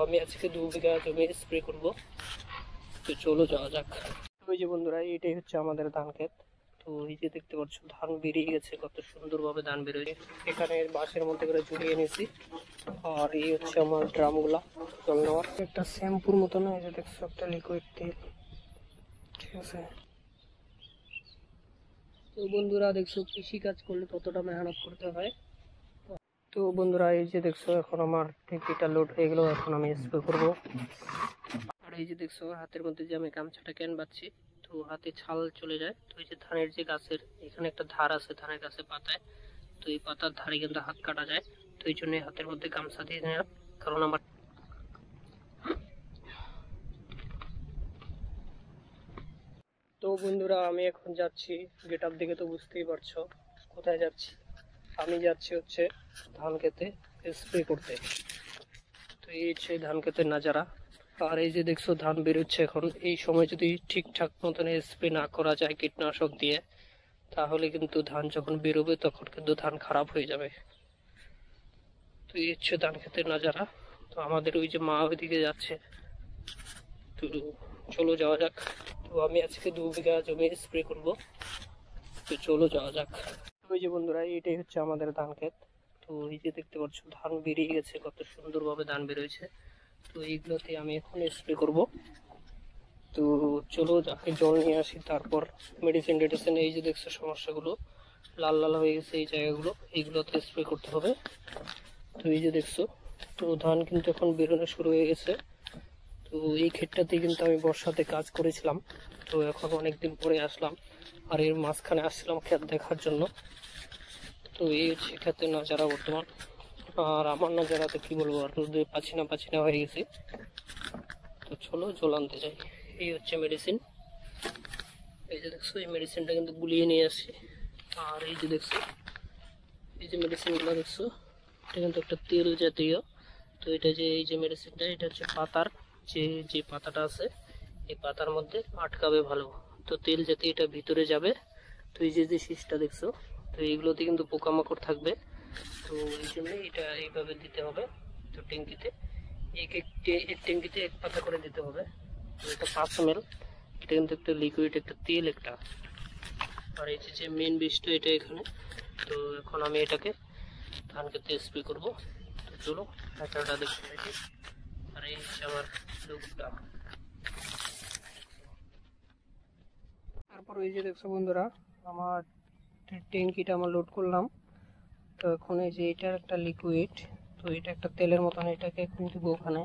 আমি আজকে 2 বিঘা জমি স্প্রে করব। তো চলো যাওয়া যাক। ওই যে বন্ধুরা, এটাই হচ্ছে আমাদের ধান ক্ষেত। তো এই যে দেখতে পাচ্ছ ধান বেরিয়ে গেছে, কত সুন্দরভাবে ধান বেরোয়। এখানে বাঁশের মধ্যে করে ঝুলিয়ে নিয়েছি। আর এই হচ্ছে আমার ড্রামগুলা জল নেওয়ার। একটা শ্যাম্পুর মতো না, এই যে দেখছো একটা লিকুইড তেল, ঠিক আছে। তো বন্ধুরা দেখছো কৃষি কাজ করলে কতটা মেহনত করতে হয়। তো বন্ধুরা এই যে দেখছো এখন আমার ঠেকিটা লোড হয়ে গেল, এখন আমি স্প্রে করবো। আর এই যে দেখছো হাতের মধ্যে যে আমি গামছাটা কেন বাচ্ছি, তো হাতে ছাল চলে যায়। তো এই যে ধানের যে গাছের এখানে একটা ধার আছে ধানের গাছে পাতায়, তো এই পাতার ধারে কিন্তু হাত কাটা যায়। তো এই জন্য হাতের মধ্যে গামছা দিয়ে নিলাম, কারণ আমার। তো বন্ধুরা আমি এখন যাচ্ছি, গেট আপ দিকে তো বুঝতেই পারছো কোথায় যাচ্ছি। আমি যাচ্ছি হচ্ছে ধান খেতে স্প্রে করতে। তো এই হচ্ছে ধান খেতের নাজারা। আর এই যে দেখছো ধান বেরোচ্ছে এখন, এই সময় যদি ঠিকঠাক মতন স্প্রে না করা যায় কীটনাশক দিয়ে, তাহলে কিন্তু ধান যখন বেরোবে তখন কিন্তু ধান খারাপ হয়ে যাবে। তো এই হচ্ছে ধান খেতের নাজারা। তো আমাদের ওই যে মা ওইদিকে যাচ্ছে, তো চলো যাওয়া যাক। তো আমি আজকে 2 বিঘা জমি স্প্রে করব। তো চলো যাওয়া যাক। ওই যে বন্ধুরা, এটাই হচ্ছে আমাদের ধান ক্ষেত। তো এই যে দেখতে পাচ্ছ ধান বেরিয়ে গেছে, কত সুন্দরভাবে ধান বেরোয়েছে। তো এইগুলোতে আমি এখন স্প্রে করব। তো চলো আগে জল নিয়ে আসি, তারপর মেডিসিন টেডিসিন। এই যে দেখছো সমস্যাগুলো লাল লাল হয়ে গেছে, এই জায়গাগুলো এইগুলোতে স্প্রে করতে হবে। তো এই যে দেখছো, তো ধান কিন্তু এখন বেরোনো শুরু হয়ে গেছে। তো এই ক্ষেতটাতে কিন্তু আমি বর্ষাতে কাজ করেছিলাম। তো এখন অনেকদিন পরে আসলাম, আর এর মাঝখানে আসছিলাম ক্ষেত দেখার জন্য। তো এই হচ্ছে ক্ষেতের নাজারা বর্তমান। আর আমার নাজারাতে কি বলবো, আর রোদে পাছিনা হয়ে গেছি। তো চলো জল আনতে যাই। এই হচ্ছে মেডিসিন, এই যে দেখছো এই মেডিসিনটা কিন্তু গুলিয়ে নিয়ে আসছি। আর এই যে দেখছো এই যে মেডিসিনগুলো দেখছো, এটা কিন্তু একটা তেল জাতীয়। তো এটা যে এই যে মেডিসিনটা, এটা হচ্ছে পাতার যে যে পাতাটা আছে এই পাতার মধ্যে আটকাবে ভালো। তো তেল জাতীয় এটা ভিতরে যাবে। তো এই যে যে শীষটা দেখছো, তো এইগুলোতে কিন্তু পোকামাকড় থাকবে। তো এই জন্য এটা এইভাবে দিতে হবে। তো ট্যাঙ্কিতে এক ট্যাঙ্কিতে 1 পাতা করে দিতে হবে। তো এটা 5 ml। এটা কিন্তু একটা লিকুইড, একটা তেল একটা। আর এই যে মেন বিষটা এটা এখানে। তো এখন আমি এটাকে ধান খেতে স্প্রে করবো। তো চলো একটা দেখতে থাকি। আর এই হচ্ছে আমার লোকটা। তারপর এই যে দেখছো বন্ধুরা, আমার ট্যাঙ্কিটা আমার লোড করলাম। তো এখন এই যে এটা একটা লিকুইড, তো এটা একটা তেলের মতন, এটাকে এখন দিব ওখানে।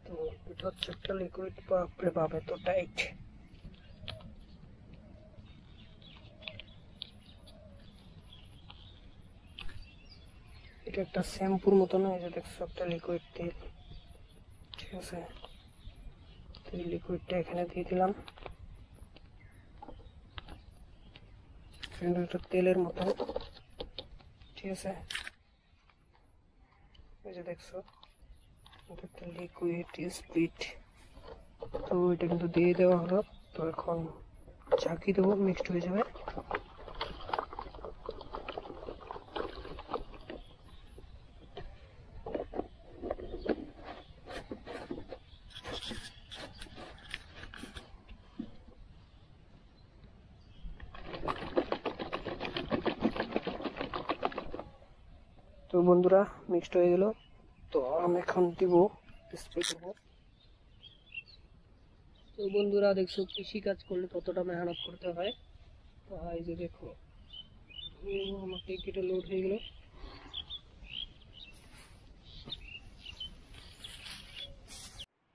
তো এটা হচ্ছে একটা লিকুইড, বাপরে বাপ এত টাইট। এটা একটা শ্যাম্পুর মতো না, এই যে দেখছো একটা লিকুইড তেল, ঠিক আছে। তো এই লিকুইডটা এখানে দিয়ে দিলাম, কিন্তু একটা তেলের মতো, ঠিক আছে। এই যে দেখছো এটা একটা লিকুইড স্পিড। তো এটা কিন্তু দিয়ে দেওয়া হলো। তো এখন ঝাঁকি দেবো, মিক্সড হয়ে যাবে। তো বন্ধুরা মিক্সড হয়ে গেল। তো আমি এখন দিব, স্প্রে করবো। তো বন্ধুরা দেখছো কৃষি কাজ করলে কতটা মেহনত করতে হয়। তো এই যে দেখো আমার টিকিটে লোড হয়ে গেল।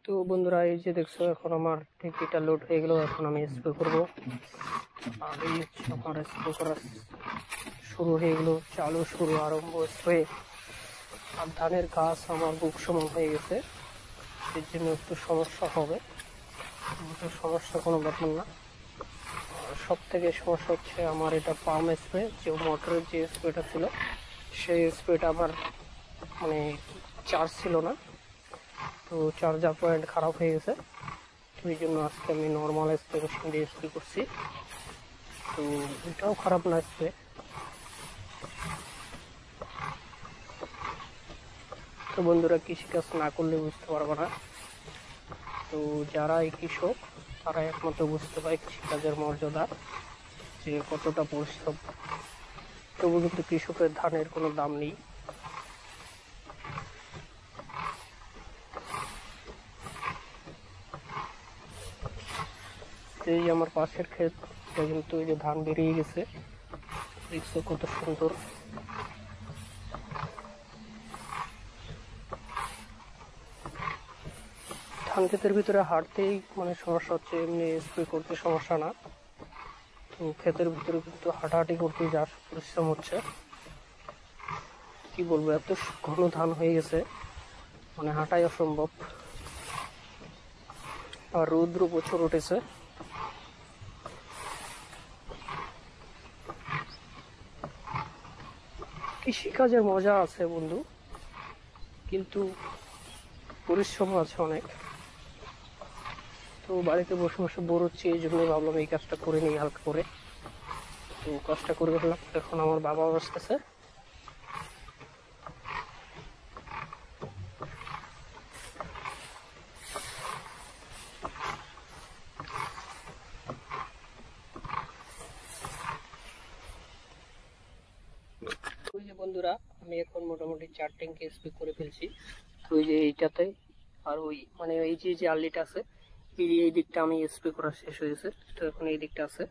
তো বন্ধুরা এই যে দেখছো এখন আমার টিকিটটা লোড হয়ে গেল, এখন আমি স্প্রে করবো। আর এই হচ্ছে আমার স্প্রে করা শুরু হয়ে গেল, চালু শুরু আরম্ভ স্প্রে। আর ধানের গাছ আমার বুক সমান হয়ে গেছে, এর জন্য একটু সমস্যা হবে। সমস্যা কোনো ব্যাপার না। সব থেকে সমস্যা হচ্ছে আমার এটা পাম্প স্প্রে, যে মোটরের যে স্প্রেটা ছিল সেই স্প্রেটা আমার মানে চার্জ ছিল না। তো চার্জার পয়েন্ট খারাপ হয়ে গেছে। তো এই জন্য আজকে আমি নর্মাল স্প্রে মেশিন দিয়ে স্প্রে করছি। তো এটাও খারাপ না স্প্রে। তো বন্ধুরা, কৃষিকাজ না করলে বুঝতে পারবো না। তো যারা এই কৃষক তারা একমাত্র বুঝতে পারে কৃষিকাজের মর্যাদা, যে কতটা পরিশ্রম। তবু কিন্তু কৃষকের ধানের কোনো দাম নেই। এই যে আমার পাশের ক্ষেত, কিন্তু এই যে ধান বেরিয়ে গেছে, দেখছো কত সুন্দর। ধান ক্ষেতের ভিতরে হাঁটতেই মানে সমস্যা হচ্ছে, এমনি স্প্রে করতে সমস্যা না। তো ক্ষেতের ভিতরে কিন্তু হাঁটাহাঁটি করতে যা পরিশ্রম হচ্ছে, কি বলবো, এত ঘন ধান হয়ে গেছে মানে হাঁটাই অসম্ভব। আর রৌদ্র প্রচুর উঠেছে। কৃষিকাজের মজা আছে বন্ধু, কিন্তু পরিশ্রম আছে অনেক। তো বাড়িতে বসে বসে বোর হচ্ছে, এই জন্য ভাবলাম এই কাজটা করে নিই হালকা করে। তো কাজটা করে ফেললাম। এখন আমার বাবা আসতেছে। ওই যে বন্ধুরা, আমি এখন মোটামুটি 4 ট্যাঙ্কি স্প্রে করে ফেলছি। তো ওই যে এইটাতে, আর ওই মানে এই যে আর্লিটা আছে, এই দিকটা আমি স্প্রে করা শেষ হয়েছে। তো এখন এই দিকটা আছে।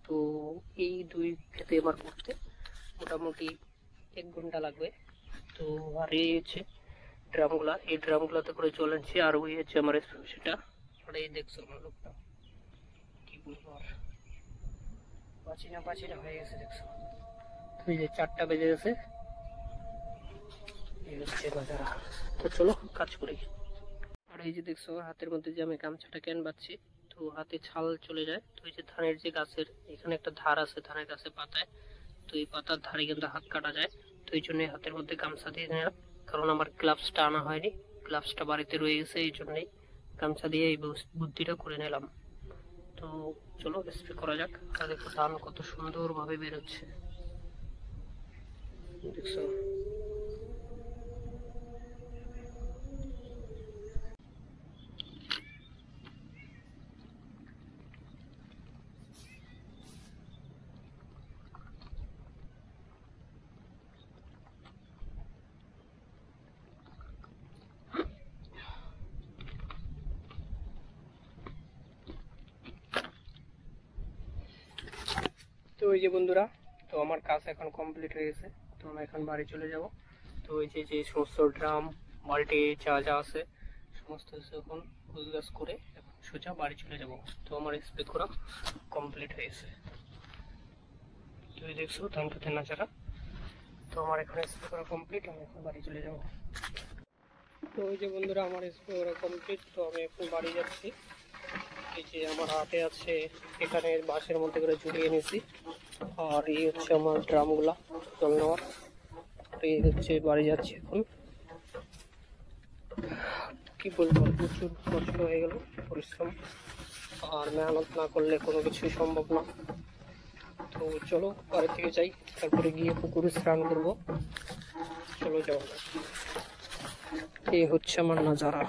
তো এই 2 ক্ষেতে আমার করতে মোটামুটি 1 ঘন্টা লাগবে। তো আর এই হচ্ছে ড্রামগুলা, এই ড্রামগুলাতে করে চলে আনছি। আর ওই হচ্ছে আমার স্প্রে, আর এই দেখছো আমার লোকটা, কি বলবো আর, পাচিনা হয়ে গেছে দেখছো। এই যে 4টা বেজে গেছে, এই হচ্ছে বাজারা। তো চলো কাজ করি। আর এই যে দেখছো হাতের মধ্যে যে আমি গামছাটা কেন বাঁধছি, তো হাতে ছাল চলে যায়। তো এই যে ধানের যে গাছের এখানে একটা ধার আছে, ধানের গাছে পাতায়, তো এই পাতার ধারে কিন্তু হাত কাটা যায়। তো এই জন্য হাতের মধ্যে গামছা দিয়ে নিলাম, কারণ আমার গ্লাভসটা আনা হয়নি, গ্লাভসটা বাড়িতে রয়ে গেছে, এই জন্যই গামছা দিয়ে এই বুদ্ধিটা করে নিলাম। তো চলো স্প্রে করা যাক। আর দেখো ধান কত সুন্দর ভাবে বেরোচ্ছে, দেখছো। তো ওই যে বন্ধুরা, তো আমার কাজ এখন কমপ্লিট হয়ে গেছে। তো আমি এখন বাড়ি চলে যাব। তো ওই যে সমস্ত ড্রাম বাল্টি যা যা আছে সমস্ত কিছু এখন গোছগাছ করে এখন সোজা বাড়ি চলে যাব। তো আমার স্প্রে করা কমপ্লিট হয়েছে। তো এই দেখছো ধান খেতে নাচারা। তো আমার এখন স্প্রে করা কমপ্লিট, আমি এখন বাড়ি চলে যাব। তো ওই যে বন্ধুরা, আমার স্প্রে করা কমপ্লিট। তো আমি এখন বাড়ি যাচ্ছি। এই যে আমার হাতে আছে, এখানে বাঁশের মধ্যে করে ঝুলিয়ে নিয়েছি। আর এই হচ্ছে আমার ড্রামগুলা জল নেওয়ার। এই হচ্ছে বাড়ি যাচ্ছি এখন। কি বলবো, প্রচুর কষ্ট হয়ে গেল, পরিশ্রম। আর মেহনত না করলে কোনো কিছুই সম্ভব না। তো চলো বাড়ি থেকে যাই, তারপরে গিয়ে পুকুরে স্নান করবো। চলো যাও। এই হচ্ছে আমার নাজারা।